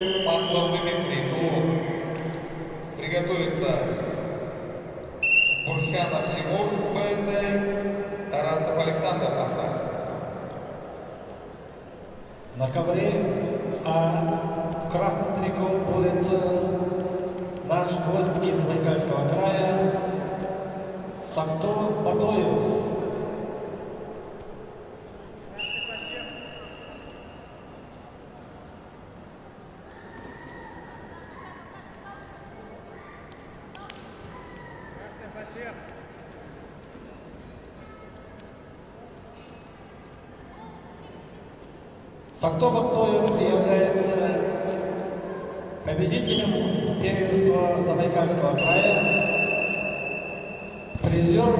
Маслов Дмитрий, Тулун. Приготовиться Бурхянов Тимур, БНД, Тарасов Александр, АСА. На ковре, в красном трико борется наш гость из Байкальского края Сакто Батоев. Сакто Батоев является победителем первенства Забайкальского края, призер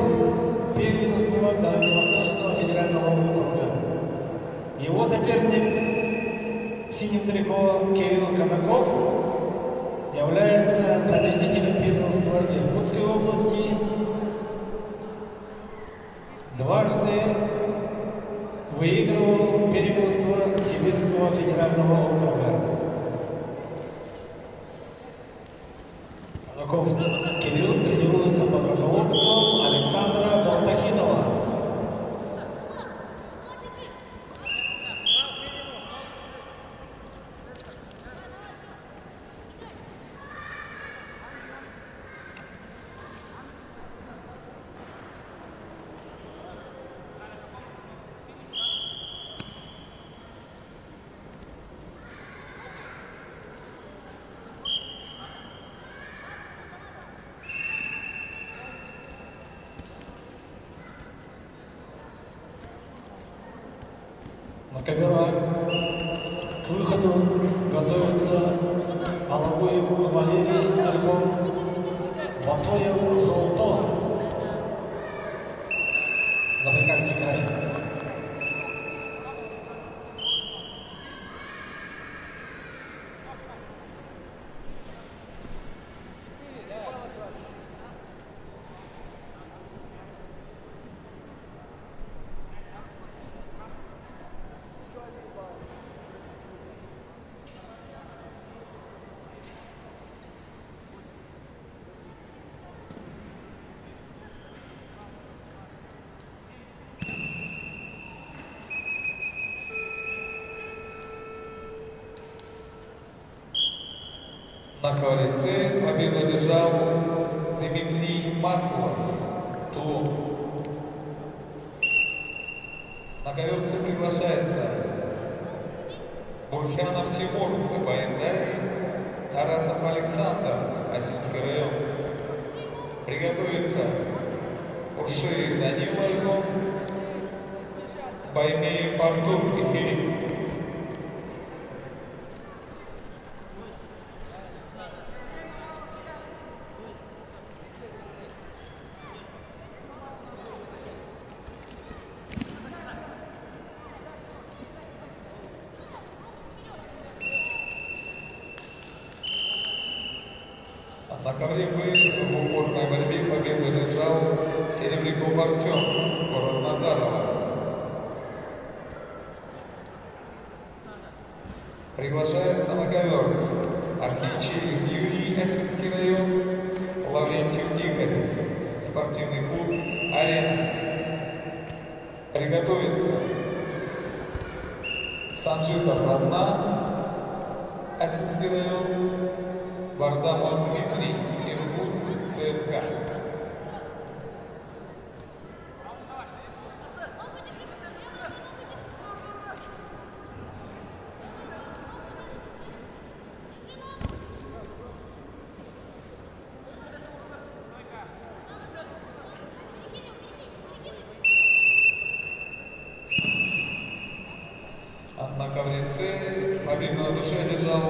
первенства Дальневосточного федерального округа. Его соперник в синем трико Кирилл Казаков является победителем первенства Иркутской области, дважды выигрывал первенство Сибирского федерального округа. Казаков Кирилл тренируется под руководством Александра Болтахинова. На ковера к выходу готовится Алагуев Валерий, альбом Батоев Золото, Забайкальский край. На ковре С победу одержал Дмитрий Маслов, Тулун. На ковер С приглашается Бурхянов Тимур, БНД, Тарасов Александр, Осинский район. Приготовиться Уршиев Данил Альхон, Баймеев Артур и Филипп. На ковре Б в упорной борьбе победу одержал Серебряков Артем, город Назарова. Приглашается на ковер Архичеев Юрий, Осинский район, Лаврентьев Игорь, спортивный клуб «Арена». Приготовиться Санжитов Родна, Осинский район, Вардамов Дмитрий, Иркутск, ЦСКА. На ковре С победу на душе одержал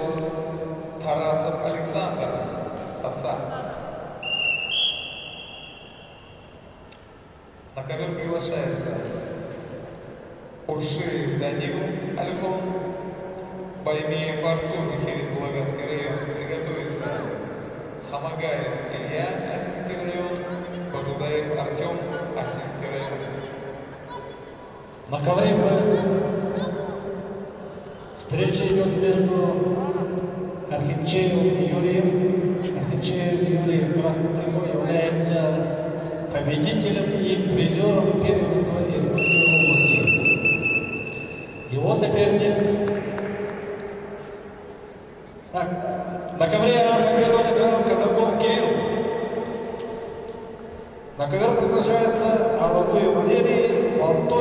Тарасов Александр, АСА. На ковер приглашается Уршиев Данил Альхон, Баймеев Артур, Благодатский район. Приготовится Хамагаев Илья, Осинский район, Подудаев Артем, Осинский район. На ковре Встреча идет между Артынчеев Юрий в красном трико является победителем и призером первенства Иркутской области. Его соперник. Так, на ковре победу одержал Казаков Кирилл. На ковер приглашается Алабуев Валерий, Болтой.